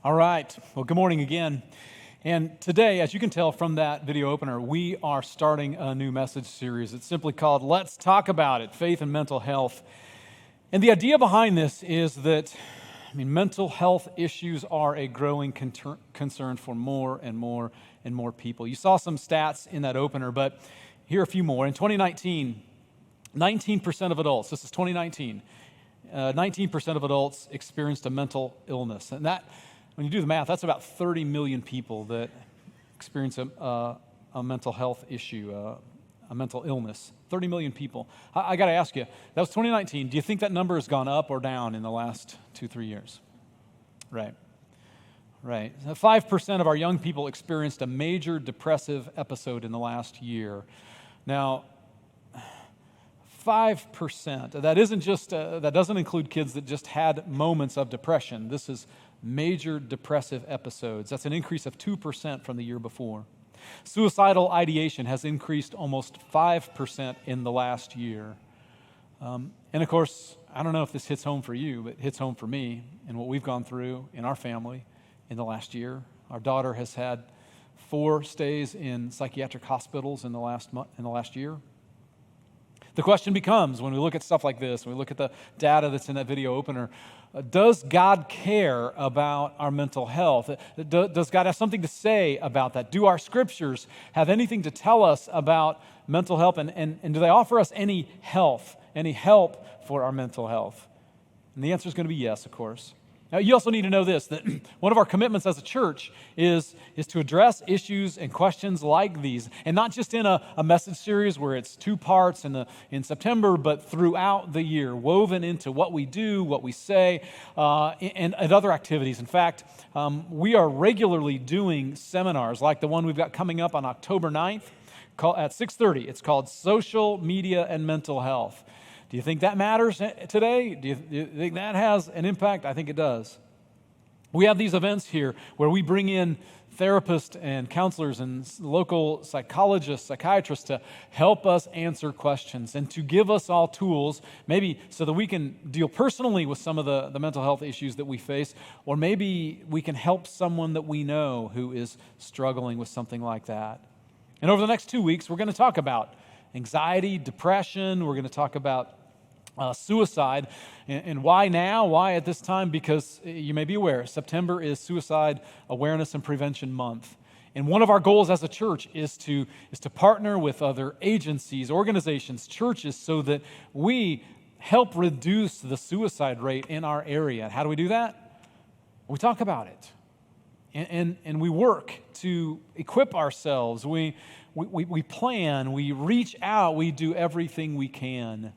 All right. Well, good morning again. And today, as you can tell from that video opener, we are starting a new message series. It's simply called Let's Talk About It, Faith and Mental Health. And the idea behind this is that, mental health issues are a growing concern for more and more and more people. You saw some stats in that opener, but here are a few more. In 2019, 19% of adults, this is 2019, 19% of adults experienced a mental illness. And that, when you do the math, that's about 30 million people that experience a mental health issue, a mental illness. 30 million people. I got to ask you, that was 2019. Do you think that number has gone up or down in the last 2-3 years? Right. 5% of our young people experienced a major depressive episode in the last year. Now, 5%, that isn't just, that doesn't include kids that just had moments of depression. This is major depressive episodes. That's an increase of 2% from the year before. Suicidal ideation has increased almost 5% in the last year. And of course, I don't know if this hits home for you, but it hits home for me and what we've gone through in our family in the last year. Our daughter has had 4 stays in psychiatric hospitals in the last year. The question becomes, when we look at stuff like this, when we look at the data that's in that video opener, does God care about our mental health? Does God have something to say about that? Do our scriptures have anything to tell us about mental health? And do they offer us any help for our mental health? And the answer is going to be yes, of course. Now, you also need to know this, that one of our commitments as a church is to address issues and questions like these, and not just in a message series where it's 2 parts in September, but throughout the year, woven into what we do, what we say, and other activities. In fact, we are regularly doing seminars like the one we've got coming up on October 9th at 6:30. It's called Social Media and Mental Health. Do you think that matters today? Do you think that has an impact? I think it does. We have these events here where we bring in therapists and counselors and local psychologists, psychiatrists to help us answer questions and to give us all tools, maybe so that we can deal personally with some of the mental health issues that we face, or maybe we can help someone that we know who is struggling with something like that. And over the next 2 weeks, we're going to talk about anxiety, depression. We're going to talk about suicide. And why now? Why at this time? Because you may be aware, September is Suicide Awareness and Prevention Month. And one of our goals as a church is to partner with other agencies, organizations, churches, so that we help reduce the suicide rate in our area. How do we do that? We talk about it. And we work to equip ourselves. We plan, we reach out, we do everything we can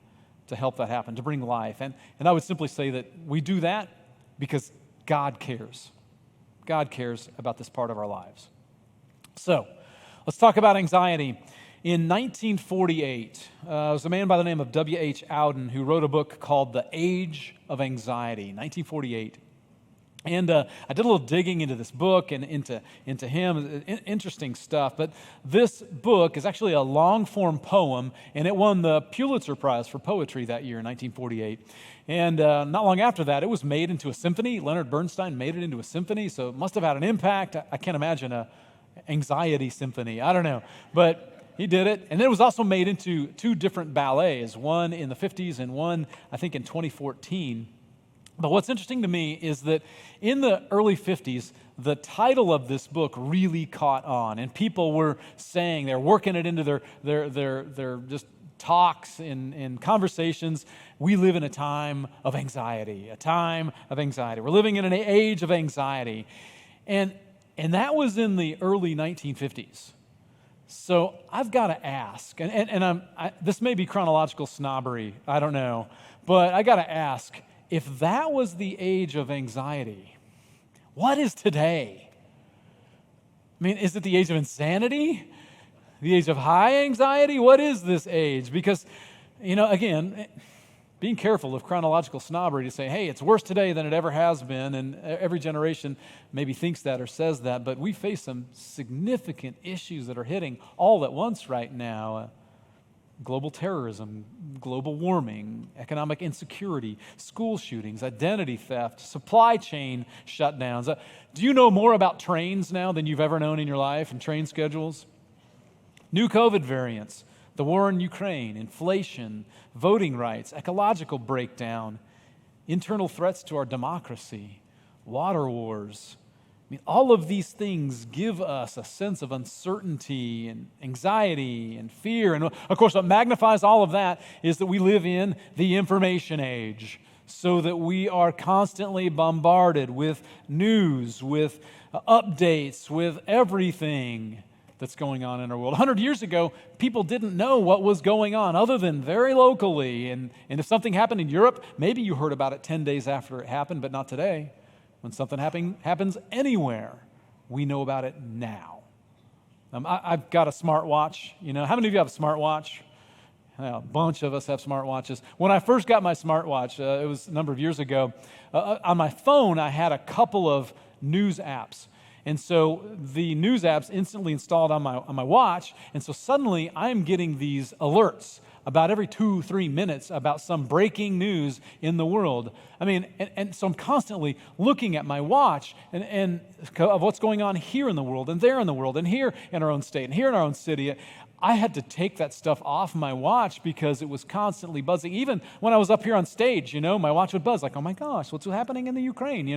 to help that happen, to bring life. And I would simply say that we do that because God cares. God cares about this part of our lives. So, let's talk about anxiety. In 1948, there was a man by the name of W.H. Auden who wrote a book called The Age of Anxiety, 1948. And I did a little digging into this book and into him, interesting stuff. But this book is actually a long-form poem, and it won the Pulitzer Prize for Poetry that year in 1948. And not long after that, it was made into a symphony. Leonard Bernstein made it into a symphony, so it must have had an impact. I can't imagine an anxiety symphony. I don't know. But he did it. And then it was also made into 2 different ballets, one in the 50s and one, I think, in 2014. But what's interesting to me is that in the early 50s, the title of this book really caught on, and people were saying, they're working it into their just talks and conversations. We live in a time of anxiety, We're living in an age of anxiety. And that was in the early 1950s. So I've got to ask, and this may be chronological snobbery, I don't know, but I got to ask, if that was the age of anxiety, what is today? Is it the age of insanity? The age of high anxiety? What is this age? Because, again, being careful of chronological snobbery to say, hey, it's worse today than it ever has been, and every generation maybe thinks that or says that, but we face some significant issues that are hitting all at once right now. global terrorism, global warming, economic insecurity, school shootings, identity theft, supply chain shutdowns. Do you know more about trains now than you've ever known in your life and train schedules? New COVID variants, the war in Ukraine, inflation, voting rights, ecological breakdown, internal threats to our democracy, water wars. I mean, all of these things give us a sense of uncertainty and anxiety and fear. And of course, what magnifies all of that is that we live in the information age, so that we are constantly bombarded with news, with updates, with everything that's going on in our world. 100 years ago, people didn't know what was going on other than very locally. And if something happened in Europe, maybe you heard about it 10 days after it happened, but not today. When something happens anywhere, we know about it now. I've got a smartwatch. How many of you have a smartwatch? A bunch of us have smartwatches. When I first got my smartwatch, it was a number of years ago, on my phone, I had a couple of news apps. And so the news apps instantly installed on my watch, and so suddenly I'm getting these alerts about every 2-3 minutes about some breaking news in the world. I mean, and so I'm constantly looking at my watch and of what's going on here in the world and there in the world and here in our own state and here in our own city. I had to take that stuff off my watch because it was constantly buzzing. Even when I was up here on stage, my watch would buzz like, oh my gosh, what's happening in the Ukraine,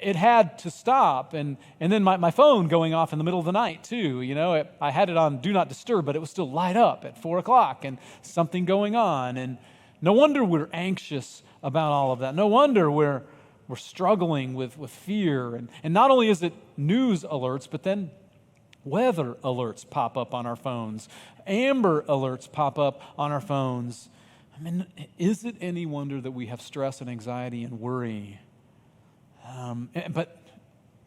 It had to stop, and then my phone going off in the middle of the night too. I had it on Do Not Disturb, but it was still light up at 4 o'clock and something going on. And no wonder we're anxious about all of that. No wonder we're struggling with fear. And not only is it news alerts, but then weather alerts pop up on our phones. Amber alerts pop up on our phones. I mean, is it any wonder that we have stress and anxiety and worry? But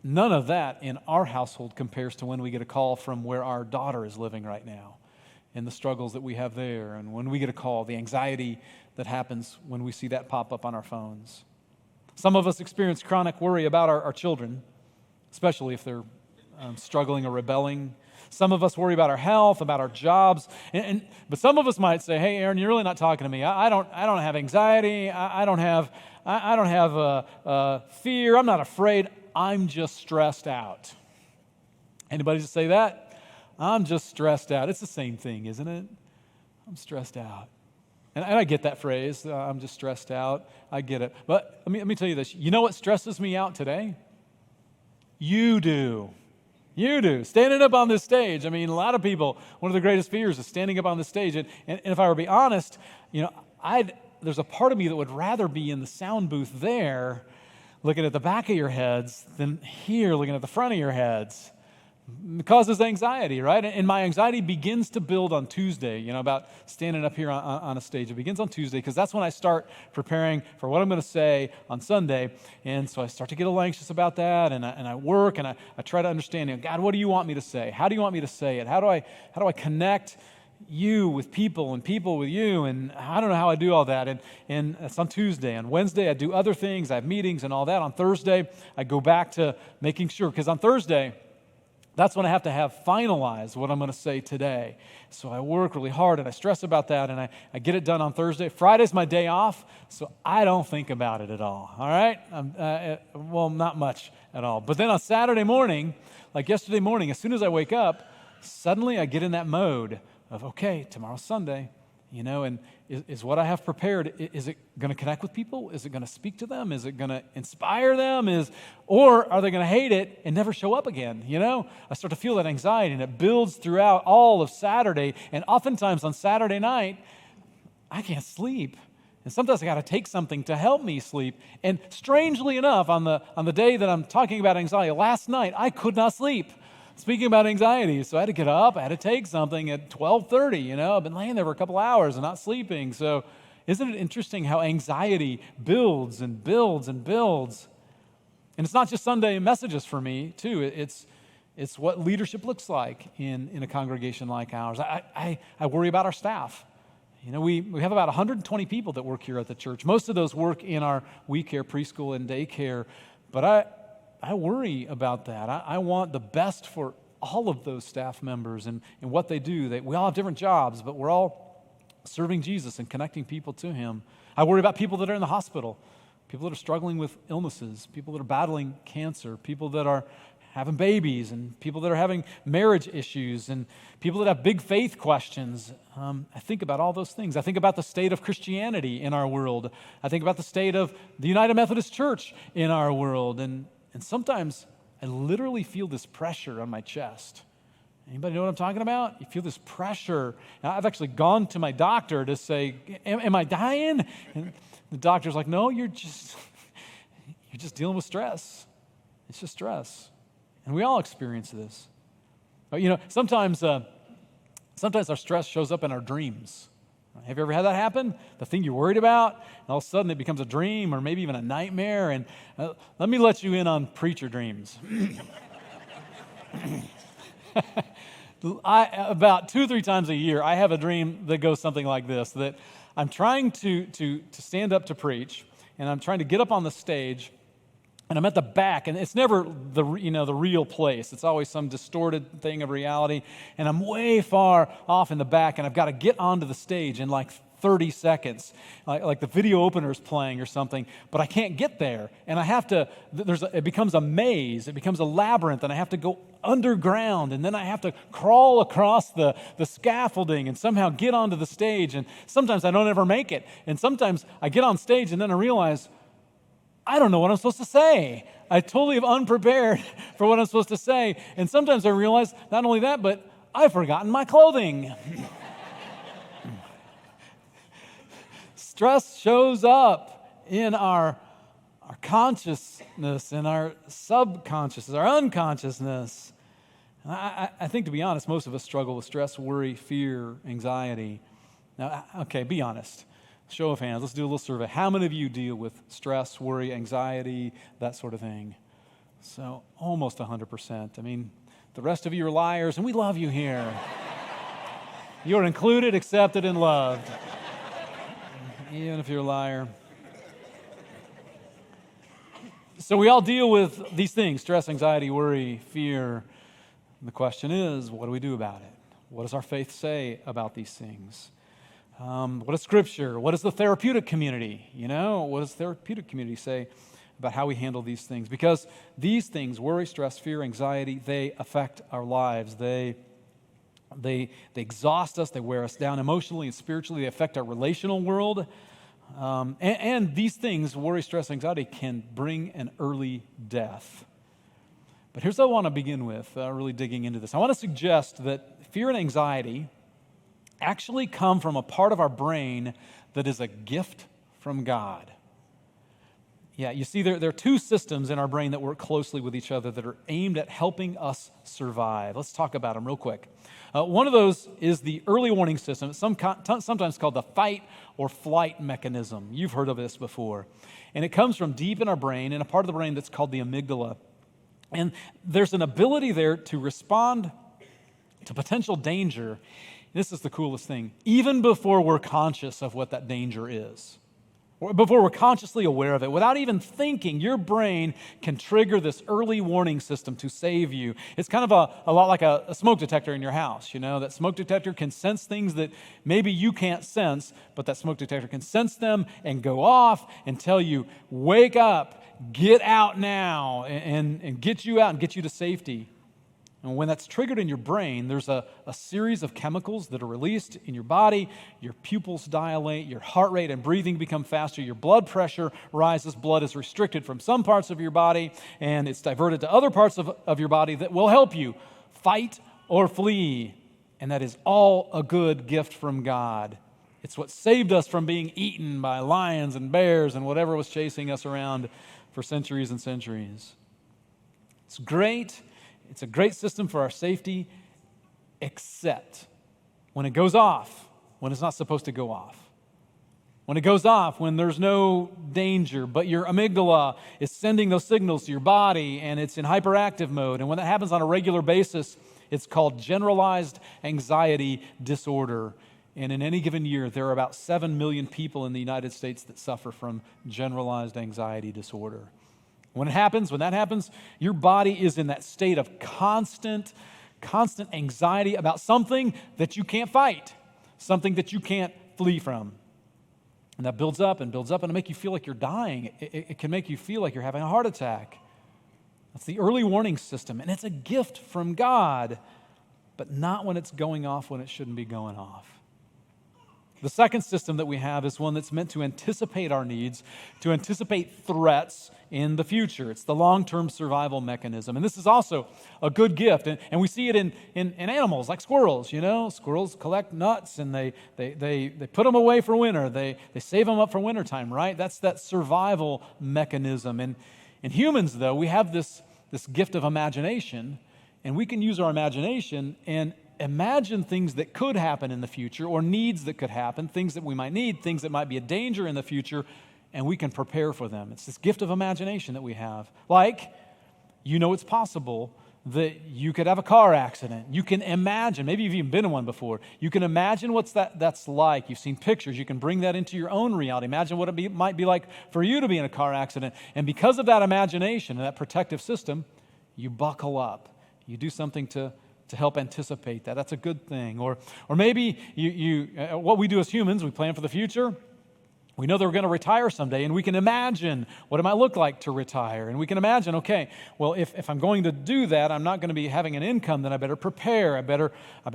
none of that in our household compares to when we get a call from where our daughter is living right now and the struggles that we have there. And when we get a call, the anxiety that happens when we see that pop up on our phones. Some of us experience chronic worry about our children, especially if they're struggling or rebelling. Some of us worry about our health, about our jobs. But some of us might say, hey, Aaron, you're really not talking to me. I don't have anxiety. I don't have fear. I'm not afraid. I'm just stressed out. Anybody just say that? I'm just stressed out. It's the same thing, isn't it? I'm stressed out. And I get that phrase. I'm just stressed out. I get it. But let me tell you this. You know what stresses me out today? You do. You do. Standing up on this stage. I mean, a lot of people, one of the greatest fears is standing up on the stage. And if I were to be honest, there's a part of me that would rather be in the sound booth there looking at the back of your heads than here looking at the front of your heads. It causes anxiety, right? And my anxiety begins to build on Tuesday, about standing up here on a stage. It begins on Tuesday because that's when I start preparing for what I'm going to say on Sunday. And so I start to get a little anxious about that, and I work, and I try to understand, God, what do you want me to say? How do you want me to say it? How do I connect you with people and people with you? And I don't know how I do all that. And that's on Tuesday. On Wednesday, I do other things. I have meetings and all that. On Thursday, I go back to making sure, because on Thursday, that's when I have to have finalized what I'm going to say today. So I work really hard and I stress about that, and I get it done on Thursday. Friday's my day off, so I don't think about it at all right? Well, not much at all. But then on Saturday morning, like yesterday morning, as soon as I wake up, suddenly I get in that mode of, okay, tomorrow's Sunday, and is what I have prepared, is it going to connect with people? Is it going to speak to them? Is it going to inspire them? Or are they going to hate it and never show up again? I start to feel that anxiety, and it builds throughout all of Saturday. And oftentimes on Saturday night, I can't sleep. And sometimes I got to take something to help me sleep. And strangely enough, on the day that I'm talking about anxiety, last night, I could not sleep. Speaking about anxiety, so I had to get up, I had to take something at 12:30, I've been laying there for a couple hours and not sleeping. So isn't it interesting how anxiety builds and builds and builds? And it's not just Sunday messages for me, too. It's what leadership looks like in a congregation like ours. I worry about our staff. We have about 120 people that work here at the church. Most of those work in our We Care preschool and daycare, but I worry about that. I want the best for all of those staff members and what they do. We all have different jobs, but we're all serving Jesus and connecting people to him. I worry about people that are in the hospital, people that are struggling with illnesses, people that are battling cancer, people that are having babies, and people that are having marriage issues, and people that have big faith questions. I think about all those things. I think about the state of Christianity in our world. I think about the state of the United Methodist Church in our world. And sometimes I literally feel this pressure on my chest. Anybody know what I'm talking about? You feel this pressure. Now, I've actually gone to my doctor to say, am I dying? And the doctor's like, no, you're just dealing with stress. It's just stress. And we all experience this. But, sometimes our stress shows up in our dreams. Have you ever had that happen? The thing you're worried about, and all of a sudden it becomes a dream or maybe even a nightmare. And let me let you in on preacher dreams. About 2-3 times a year, I have a dream that goes something like this, that I'm trying to stand up to preach, and I'm trying to get up on the stage, and I'm at the back, and it's never the real place. It's always some distorted thing of reality, and I'm way far off in the back, and I've got to get onto the stage in like 30 seconds, like the video opener's playing or something, but I can't get there, and I have to, it becomes a maze, it becomes a labyrinth, and I have to go underground, and then I have to crawl across the scaffolding and somehow get onto the stage, and sometimes I don't ever make it, and sometimes I get on stage, and then I realize, I don't know what I'm supposed to say. I totally am unprepared for what I'm supposed to say. And sometimes I realize not only that, but I've forgotten my clothing. Stress shows up in our consciousness, in our subconsciousness, our unconsciousness. And I think, to be honest, most of us struggle with stress, worry, fear, anxiety. Now, okay, be honest. Show of hands. Let's do a little survey. How many of you deal with stress, worry, anxiety, that sort of thing? So almost 100%. I mean, the rest of you are liars, and we love you here. You are included, accepted, and loved, even if you're a liar. So we all deal with these things, stress, anxiety, worry, fear. And the question is, what do we do about it? What does our faith say about these things? What does Scripture, what does the therapeutic community, what does the therapeutic community say about how we handle these things? Because these things, worry, stress, fear, anxiety, they affect our lives. They exhaust us, they wear us down emotionally and spiritually, they affect our relational world. And these things, worry, stress, anxiety, can bring an early death. But here's what I want to begin with, really digging into this. I want to suggest that fear and anxiety actually come from a part of our brain that is a gift from God. Yeah, you see, there are two systems in our brain that work closely with each other that are aimed at helping us survive. Let's talk about them real quick. One of those is the early warning system. It's sometimes called the fight or flight mechanism. You've heard of this before. And it comes from deep in our brain, in a part of the brain that's called the amygdala. And there's an ability there to respond to potential danger. This is the coolest thing. Even before we're conscious of what that danger is, or before we're consciously aware of it, without even thinking, your brain can trigger this early warning system to save you. It's kind of a lot like a smoke detector in your house. That smoke detector can sense things that maybe you can't sense, but that smoke detector can sense them and go off and tell you, wake up, get out now, and get you out and get you to safety. And when that's triggered in your brain, there's a series of chemicals that are released in your body. Your pupils dilate, your heart rate and breathing become faster, your blood pressure rises, blood is restricted from some parts of your body, and it's diverted to other parts of your body that will help you fight or flee. And that is all a good gift from God. It's what saved us from being eaten by lions and bears and whatever was chasing us around for centuries and centuries. It's great. It's a great system for our safety, except when it goes off, when it's not supposed to go off. When it goes off, when there's no danger, but your amygdala is sending those signals to your body and it's in hyperactive mode. And when that happens on a regular basis, it's called generalized anxiety disorder. And in any given year, there are about 7 million people in the United States that suffer from generalized anxiety disorder. When that happens, your body is in that state of constant constant anxiety about something that you can't fight, something that you can't flee from. And that builds up, and it'll make you feel like you're dying. It can make you feel like you're having a heart attack. That's the early warning system, and it's a gift from God, but not when it's going off when it shouldn't be going off. The second system that we have is one that's meant to anticipate our needs, to anticipate threats in the future. It's the long-term survival mechanism. And this is also a good gift. And we see it in animals like squirrels. You know, squirrels collect nuts and they put them away for winter. They save them up for wintertime, right? That's that survival mechanism. And in humans, though, we have this gift of imagination, and we can use our imagination and imagine things that could happen in the future, or needs that could happen, things that we might need, things that might be a danger in the future, and we can prepare for them. It's this gift of imagination that we have. Like, you know it's possible that you could have a car accident. You can imagine, maybe you've even been in one before. You can imagine that's like. You've seen pictures. You can bring that into your own reality. Imagine what it might be like for you to be in a car accident. And because of that imagination and that protective system, you buckle up. You do something to help anticipate that. That's a good thing. Or maybe what we do as humans, we plan for the future. We know that we're going to retire someday, and we can imagine what it might look like to retire. And we can imagine, okay, well, if I'm going to do that, I'm not going to be having an income, then I better prepare. I better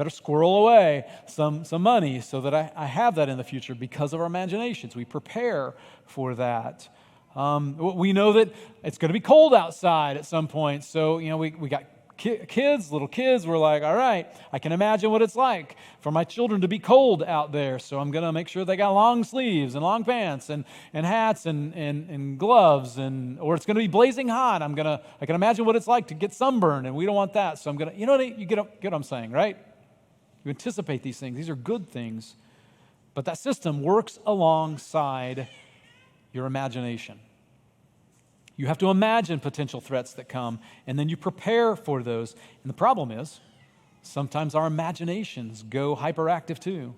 squirrel away some money so that I have that in the future because of our imaginations. We prepare for that. We know that it's going to be cold outside at some point, so we got little kids, we're like, all right, I can imagine what it's like for my children to be cold out there, so I'm going to make sure they got long sleeves and long pants and hats and gloves, or it's going to be blazing hot. I can imagine what it's like to get sunburned, and we don't want that, so I'm going to, you get what I'm saying, right? You anticipate these things. These are good things, but that system works alongside your imagination. You have to imagine potential threats that come, and then you prepare for those. And the problem is, sometimes our imaginations go hyperactive too.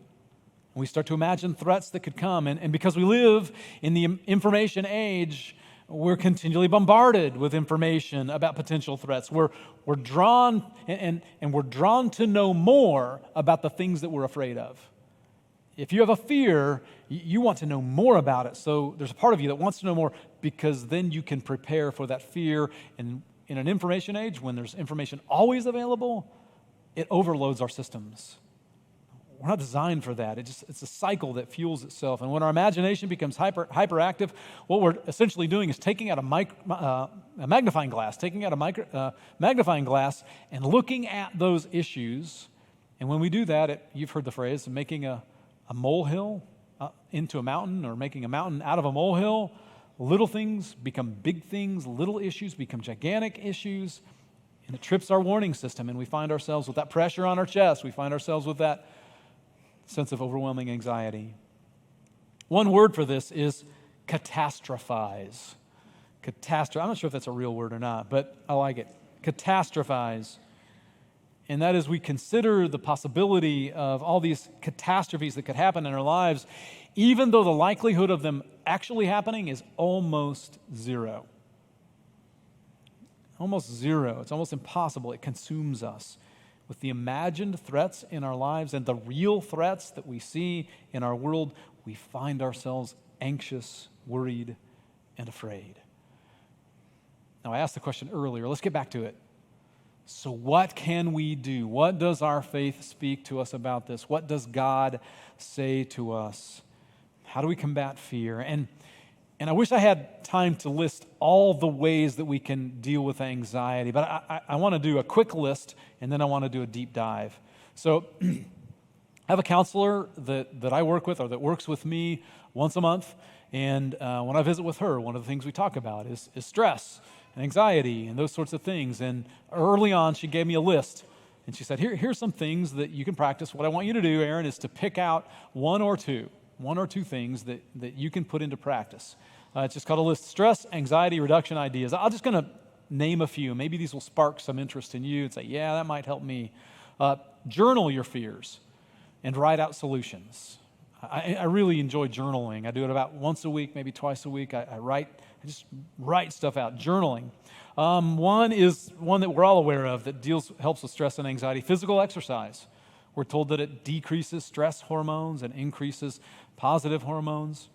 We start to imagine threats that could come. And because we live in the information age, we're continually bombarded with information about potential threats. We're drawn, and we're drawn to know more about the things that we're afraid of. If you have a fear, you want to know more about it. So there's a part of you that wants to know more, because then you can prepare for that fear. And in an information age, when there's information always available, it overloads our systems. We're not designed for that. It's a cycle that fuels itself. And when our imagination becomes hyperactive, what we're essentially doing is taking out a magnifying glass, and looking at those issues. And when we do that, you've heard the phrase, making a molehill into a mountain, or making a mountain out of a molehill. Little things become big things. Little issues become gigantic issues. And it trips our warning system, and we find ourselves with that pressure on our chest. We find ourselves with that sense of overwhelming anxiety. One word for this is catastrophize. I'm not sure if that's a real word or not, but I like it. Catastrophize. And that is, we consider the possibility of all these catastrophes that could happen in our lives, even though the likelihood of them actually happening is almost zero. Almost zero. It's almost impossible. It consumes us. With the imagined threats in our lives and the real threats that we see in our world, we find ourselves anxious, worried, and afraid. Now, I asked the question earlier. Let's get back to it. So what can we do? What does our faith speak to us about this? What does God say to us? How do we combat fear? And I wish I had time to list all the ways that we can deal with anxiety, but I want to do a quick list, and then I want to do a deep dive. So I have a counselor that I work with, or that works with me once a month, and when I visit with her, one of the things we talk about is stress and anxiety and those sorts of things. And early on, she gave me a list, and she said, here's some things that you can practice. What I want you to do, Aaron, is to pick out one or two things that you can put into practice. It's just called a list: stress, anxiety, reduction ideas. I'm just going to name a few. Maybe these will spark some interest in you and say, yeah, that might help me. Journal your fears and write out solutions. I really enjoy journaling. I do it about once a week, maybe twice a week. I just write stuff out, journaling. One is one that we're all aware of that helps with stress and anxiety, physical exercise. We're told that it decreases stress hormones and increases positive hormones.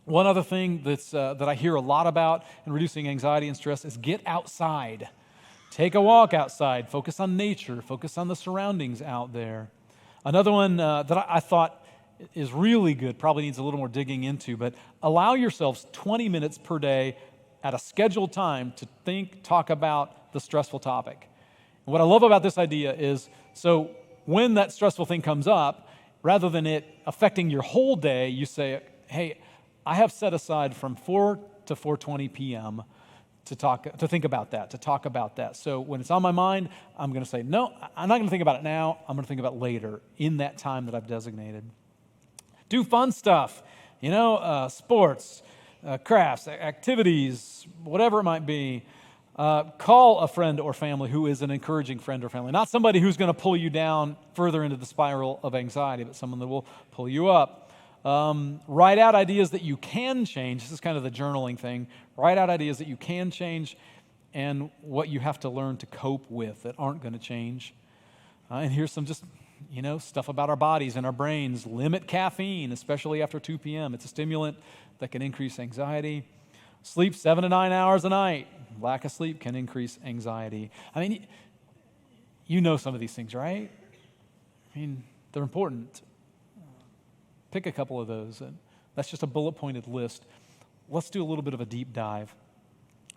One other thing that I hear a lot about in reducing anxiety and stress is get outside. Take a walk outside. Focus on nature. Focus on the surroundings out there. Another one that I thought is really good, probably needs a little more digging into, but allow yourselves 20 minutes per day at a scheduled time to talk about the stressful topic. And what I love about this idea is, so when that stressful thing comes up, rather than it affecting your whole day, you say, hey, I have set aside from 4 to 4:20 p.m. to think about that, to talk about that. So when it's on my mind, I'm going to say, no, I'm not going to think about it now. I'm going to think about it later in that time that I've designated. Do fun stuff, sports, crafts, activities, whatever it might be. Call a friend or family who is an encouraging friend or family. Not somebody who's going to pull you down further into the spiral of anxiety, but someone that will pull you up. Write out ideas that you can change. This is kind of the journaling thing. Write out ideas that you can change and what you have to learn to cope with that aren't going to change. And here's some just, stuff about our bodies and our brains. Limit caffeine, especially after 2 p.m. It's a stimulant that can increase anxiety. Sleep 7 to 9 hours a night. Lack of sleep can increase anxiety. I mean, you know some of these things, right? I mean, they're important. Pick a couple of those. And that's just a bullet-pointed list. Let's do a little bit of a deep dive.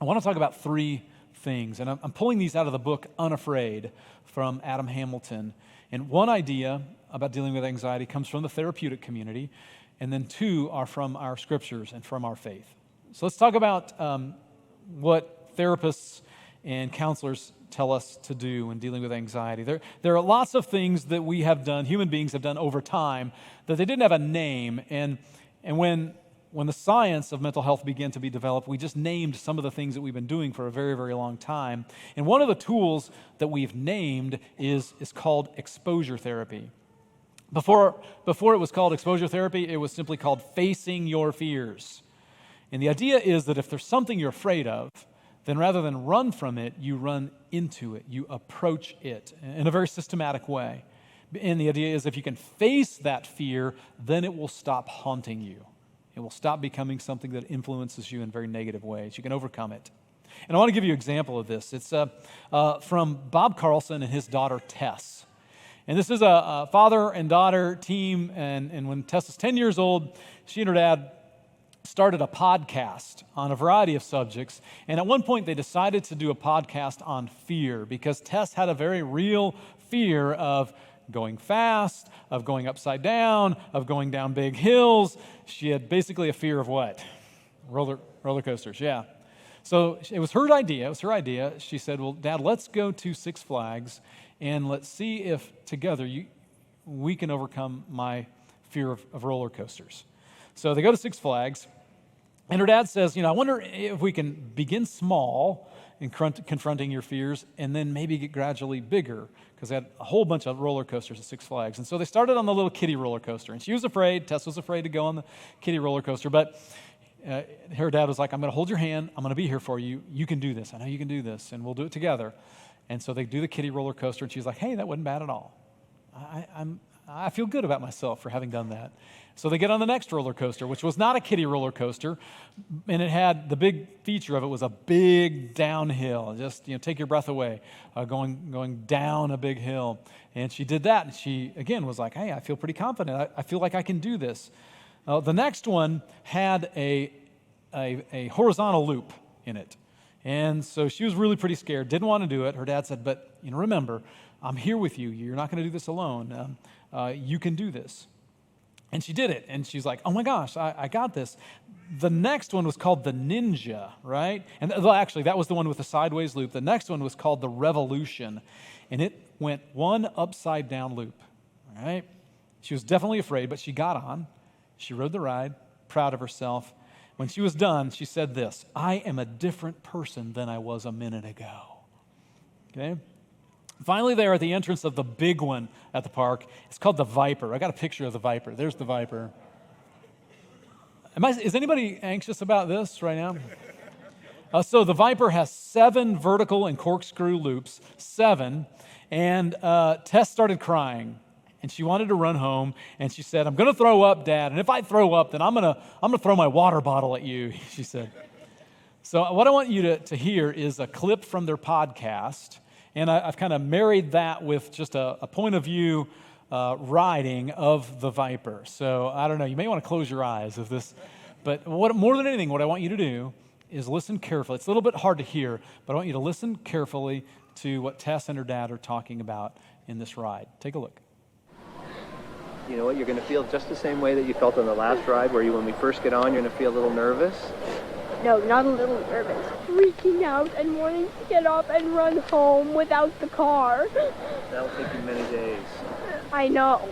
I want to talk about 3 things, and I'm pulling these out of the book Unafraid from Adam Hamilton. And one idea about dealing with anxiety comes from the therapeutic community, and then 2 are from our scriptures and from our faith. So let's talk about what therapists and counselors tell us to do when dealing with anxiety. There are lots of things that we have done, human beings have done over time, that they didn't have a name. And when the science of mental health began to be developed, we just named some of the things that we've been doing for a very, very long time. And one of the tools that we've named is called exposure therapy. Before it was called exposure therapy, it was simply called facing your fears. And the idea is that if there's something you're afraid of, then rather than run from it, you run into it. You approach it in a very systematic way. And the idea is if you can face that fear, then it will stop haunting you. It will stop becoming something that influences you in very negative ways. You can overcome it. And I want to give you an example of this. It's from Bob Carlson and his daughter, Tess. And this is a father and daughter team. And when Tess was 10 years old, she and her dad started a podcast on a variety of subjects. And at one point, they decided to do a podcast on fear because Tess had a very real fear of going fast, of going upside down, of going down big hills. She had basically a fear of what? Roller coasters, yeah. So it was her idea. She said, well, Dad, let's go to Six Flags and let's see if together we can overcome my fear of roller coasters. So they go to Six Flags, and her dad says, I wonder if we can begin small in confronting your fears and then maybe get gradually bigger, because they had a whole bunch of roller coasters at Six Flags. And so they started on the little kiddie roller coaster, and Tess was afraid to go on the kiddie roller coaster, but her dad was like, I'm going to hold your hand, I'm going to be here for you, you can do this, I know you can do this, and we'll do it together. And so they do the kiddie roller coaster, and she's like, hey, that wasn't bad at all. I feel good about myself for having done that. So they get on the next roller coaster, which was not a kiddie roller coaster, and it had the big feature of it was a big downhill, just take your breath away, going down a big hill. And she did that, and she again was like, hey, I feel pretty confident. I feel like I can do this. The next one had a horizontal loop in it, and so she was really pretty scared, didn't want to do it. Her dad said, but remember, I'm here with you. You're not going to do this alone. You can do this. And she did it, and she's like, oh my gosh, I got this. The next one was called the Ninja, right? And actually, that was the one with the sideways loop. The next one was called the Revolution, and it went one upside down loop, all right? She was definitely afraid, but she got on. She rode the ride, proud of herself. When she was done, she said this, I am a different person than I was a minute ago, okay? Finally, there at the entrance of the big one at the park, it's called the Viper. I got a picture of the Viper. There's the Viper. Is anybody anxious about this right now? So the Viper has 7 vertical and corkscrew loops, 7, and Tess started crying, and she wanted to run home, and she said, "I'm going to throw up, Dad, and if I throw up, then I'm going to throw my water bottle at you," she said. So what I want you to hear is a clip from their podcast, and I've kind of married that with just a point of view riding of the Viper. So I don't know, you may want to close your eyes if this, but more than anything, what I want you to do is listen carefully. It's a little bit hard to hear, but I want you to listen carefully to what Tess and her dad are talking about in this ride. Take a look. You know what, you're going to feel just the same way that you felt on the last ride, where when we first get on, you're going to feel a little nervous. No, not a little nervous. Freaking out and wanting to get up and run home without the car. That'll take you many days. I know.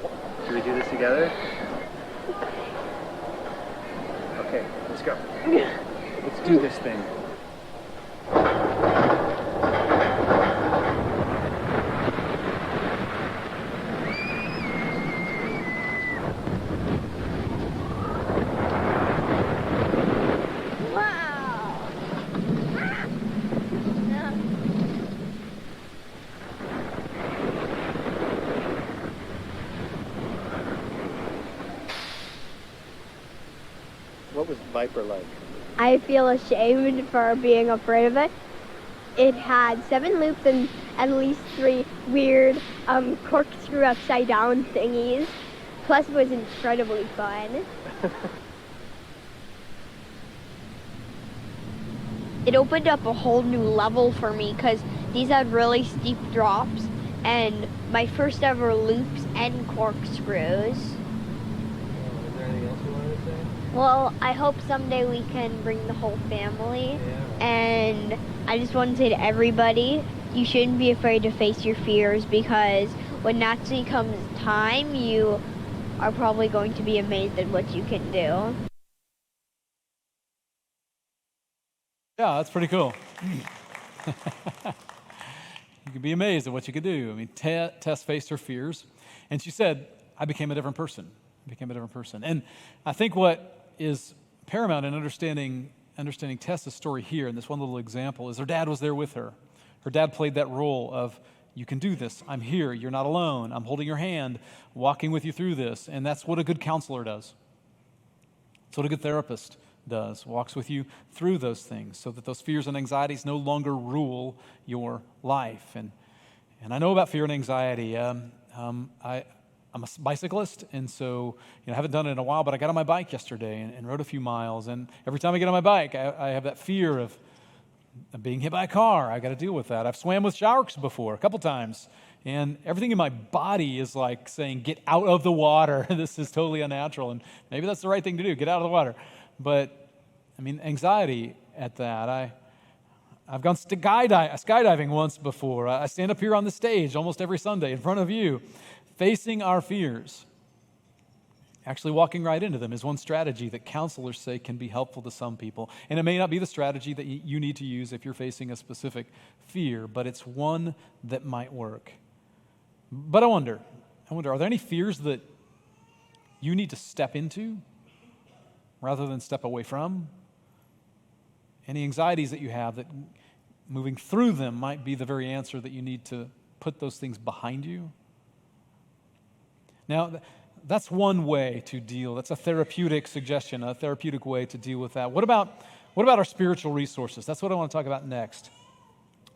Should we do this together? Okay, let's go. Let's do this thing. What was Viper like? I feel ashamed for being afraid of it. It had 7 loops and at least 3 weird corkscrew upside down thingies. Plus it was incredibly fun. It opened up a whole new level for me because these had really steep drops and my first ever loops and corkscrews. Is there anything else you wanted to say? Well, I hope someday we can bring the whole family. Yeah. And I just want to say to everybody, you shouldn't be afraid to face your fears because when actually comes time, you are probably going to be amazed at what you can do. Yeah, that's pretty cool. You could be amazed at what you could do. I mean, Tess faced her fears, and she said, "I became a different person. And I think what is paramount in understanding Tess's story here in this one little example is her dad was there with her. Her dad played that role of, you can do this. I'm here. You're not alone. I'm holding your hand, walking with you through this. And that's what a good counselor does. That's what a good therapist does, walks with you through those things so that those fears and anxieties no longer rule your life. And I know about fear and anxiety. I'm a bicyclist, and so I haven't done it in a while, but I got on my bike yesterday and rode a few miles. And every time I get on my bike, I have that fear of being hit by a car. I got to deal with that. I've swam with sharks before, a couple times, and everything in my body is like saying, get out of the water. This is totally unnatural, and maybe that's the right thing to do, get out of the water. But, I mean, anxiety at that. I've gone skydiving once before. I stand up here on the stage almost every Sunday in front of you, facing our fears. Actually walking right into them is one strategy that counselors say can be helpful to some people. And it may not be the strategy that you need to use if you're facing a specific fear, but it's one that might work. But I wonder, are there any fears that you need to step into rather than step away from? Any anxieties that you have that moving through them might be the very answer that you need to put those things behind you? Now, that's one way to deal. That's a therapeutic suggestion, a therapeutic way to deal with that. What about our spiritual resources? That's what I want to talk about next.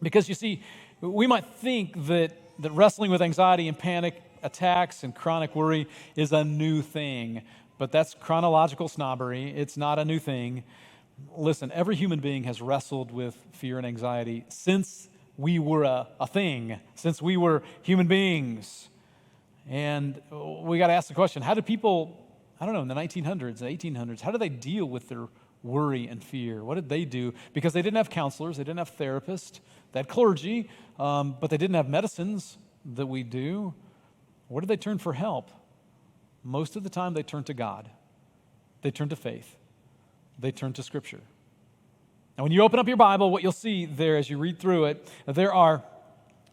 Because you see, we might think that wrestling with anxiety and panic attacks and chronic worry is a new thing, but that's chronological snobbery. It's not a new thing. Listen, every human being has wrestled with fear and anxiety since we were a thing, since we were human beings. And we got to ask the question, how did people, in the 1900s, the 1800s, how did they deal with their worry and fear? What did they do? Because they didn't have counselors, they didn't have therapists, they had clergy, but they didn't have medicines that we do. Where did they turn for help? Most of the time they turned to God. They turned to faith. They turned to Scripture. Now when you open up your Bible, what you'll see there as you read through it, there are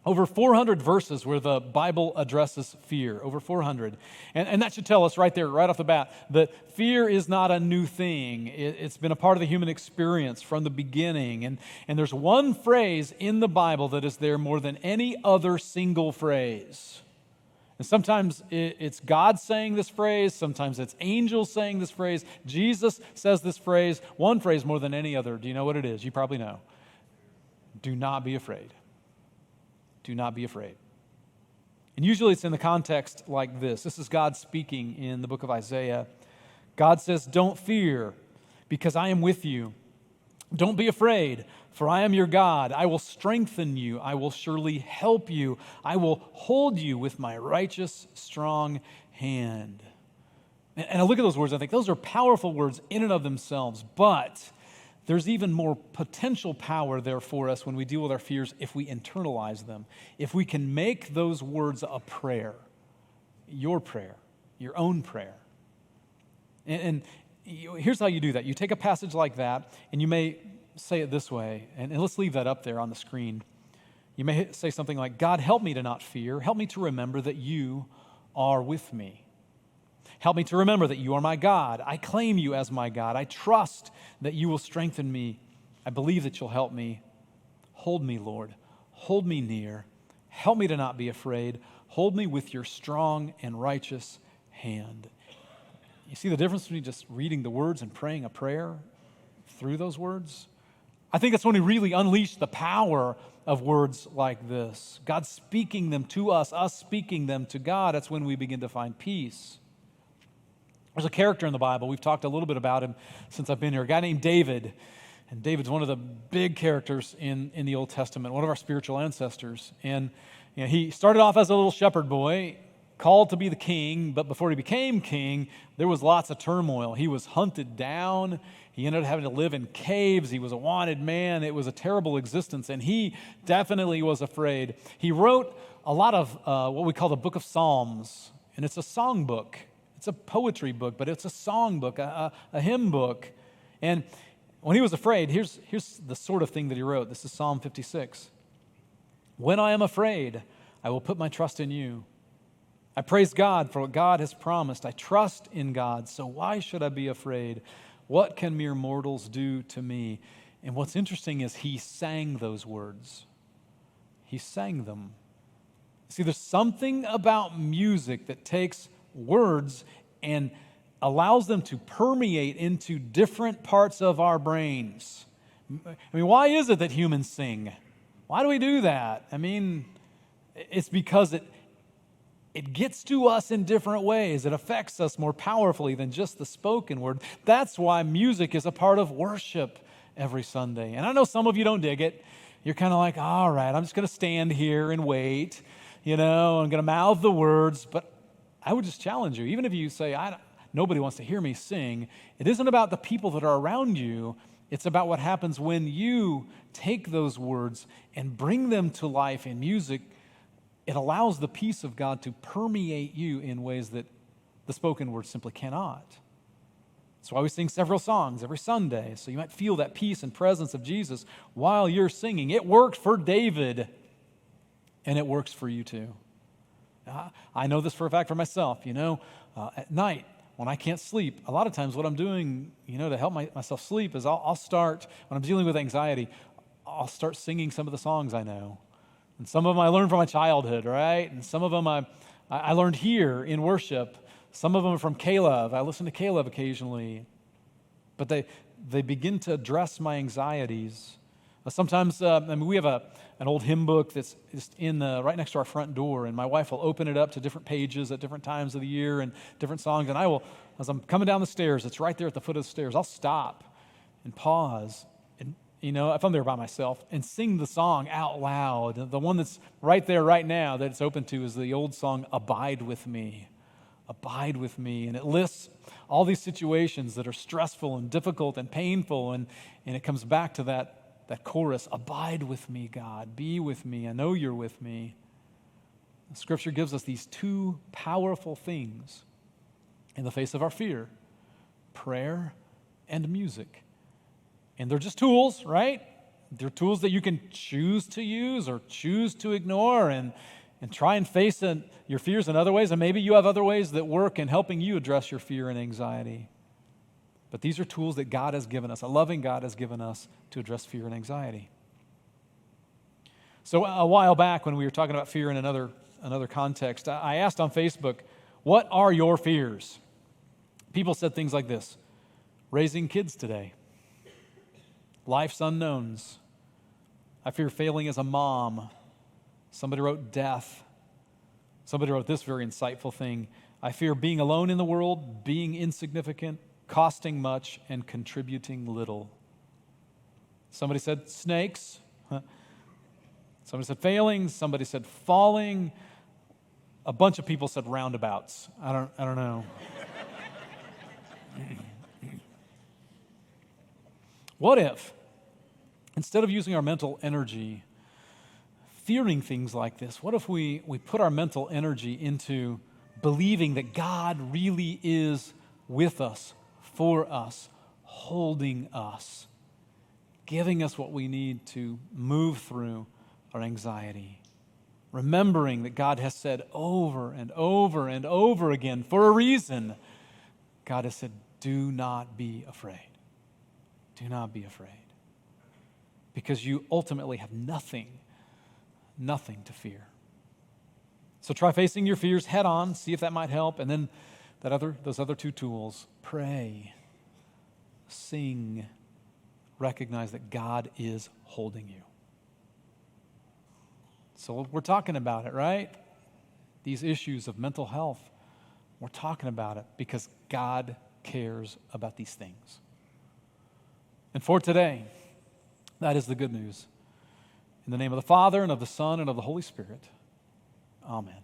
Over 400 verses where the Bible addresses fear, over 400. And that should tell us right there, right off the bat, that fear is not a new thing. It's been a part of the human experience from the beginning. And there's one phrase in the Bible that is there more than any other single phrase. And sometimes it's God saying this phrase, sometimes it's angels saying this phrase. Jesus says this phrase, one phrase more than any other. Do you know what it is? You probably know. Do not be afraid. Do not be afraid. And usually it's in the context like this. This is God speaking in the book of Isaiah. God says, don't fear, because I am with you. Don't be afraid, for I am your God. I will strengthen you. I will surely help you. I will hold you with my righteous, strong hand. And I look at those words, I think those are powerful words in and of themselves, but there's even more potential power there for us when we deal with our fears if we internalize them. If we can make those words a prayer, your own prayer. And here's how you do that. You take a passage like that, and you may say it this way, and let's leave that up there on the screen. You may say something like, God, help me to not fear. Help me to remember that you are with me. Help me to remember that you are my God. I claim you as my God. I trust that you will strengthen me. I believe that you'll help me. Hold me, Lord. Hold me near. Help me to not be afraid. Hold me with your strong and righteous hand. You see the difference between just reading the words and praying a prayer through those words? I think that's when we really unleash the power of words like this. God speaking them to us speaking them to God. That's when we begin to find peace. There's a character in the Bible. We've talked a little bit about him since I've been here. A guy named David. And David's one of the big characters in the Old Testament, one of our spiritual ancestors. And he started off as a little shepherd boy, called to be the king, but before he became king, there was lots of turmoil. He was hunted down. He ended up having to live in caves. He was a wanted man. It was a terrible existence, and he definitely was afraid. He wrote a lot of what we call the Book of Psalms, and it's a song book. It's a poetry book, but it's a song book, a hymn book. And when he was afraid, here's the sort of thing that he wrote. This is Psalm 56. When I am afraid, I will put my trust in you. I praise God for what God has promised. I trust in God, so why should I be afraid? What can mere mortals do to me? And what's interesting is he sang those words. He sang them. See, there's something about music that takes words and allows them to permeate into different parts of our brains. I mean, why is it that humans sing? Why do we do that? I mean, it's because it gets to us in different ways. It affects us more powerfully than just the spoken word. That's why music is a part of worship every Sunday. And I know some of you don't dig it. You're kind of like, all right, I'm just going to stand here and wait. I'm going to mouth the words, but I would just challenge you, even if you say, nobody wants to hear me sing, it isn't about the people that are around you. It's about what happens when you take those words and bring them to life in music. It allows the peace of God to permeate you in ways that the spoken word simply cannot. That's why we sing several songs every Sunday, so you might feel that peace and presence of Jesus while you're singing. It worked for David, and it works for you too. I know this for a fact for myself. At night when I can't sleep, a lot of times what I'm doing, to help myself sleep is I'll start, when I'm dealing with anxiety, I'll start singing some of the songs I know. And some of them I learned from my childhood, right? And some of them I learned here in worship. Some of them are from Caleb. I listen to Caleb occasionally. But they begin to address my anxieties. Sometimes, we have an old hymn book that's just right next to our front door, and my wife will open it up to different pages at different times of the year and different songs, and I will, as I'm coming down the stairs, it's right there at the foot of the stairs, I'll stop and pause, and, if I'm there by myself, and sing the song out loud. The one that's right there right now that it's open to is the old song, Abide With Me. Abide with me. And it lists all these situations that are stressful and difficult and painful, and it comes back to that chorus, abide with me, God, be with me, I know you're with me. The Scripture gives us these two powerful things in the face of our fear, prayer and music. And they're just tools, right? They're tools that you can choose to use or choose to ignore and try and face your fears in other ways. And maybe you have other ways that work in helping you address your fear and anxiety. But these are tools that God has given us, a loving God has given us to address fear and anxiety. So a while back when we were talking about fear in another context, I asked on Facebook, what are your fears? People said things like this: raising kids today, life's unknowns, I fear failing as a mom. Somebody wrote death. Somebody wrote this very insightful thing: I fear being alone in the world, being insignificant, costing much, and contributing little. Somebody said snakes. Somebody said failing. Somebody said falling. A bunch of people said roundabouts. I don't know. What if, instead of using our mental energy fearing things like this, what if we put our mental energy into believing that God really is with us, for us, holding us, giving us what we need to move through our anxiety, remembering that God has said over and over and over again, for a reason, God has said, do not be afraid. Do not be afraid. Because you ultimately have nothing to fear. So try facing your fears head on, see if that might help, and then those other two tools: pray, sing, recognize that God is holding you. So we're talking about it, right? These issues of mental health, we're talking about it because God cares about these things. And for today, that is the good news. In the name of the Father, and of the Son, and of the Holy Spirit, amen.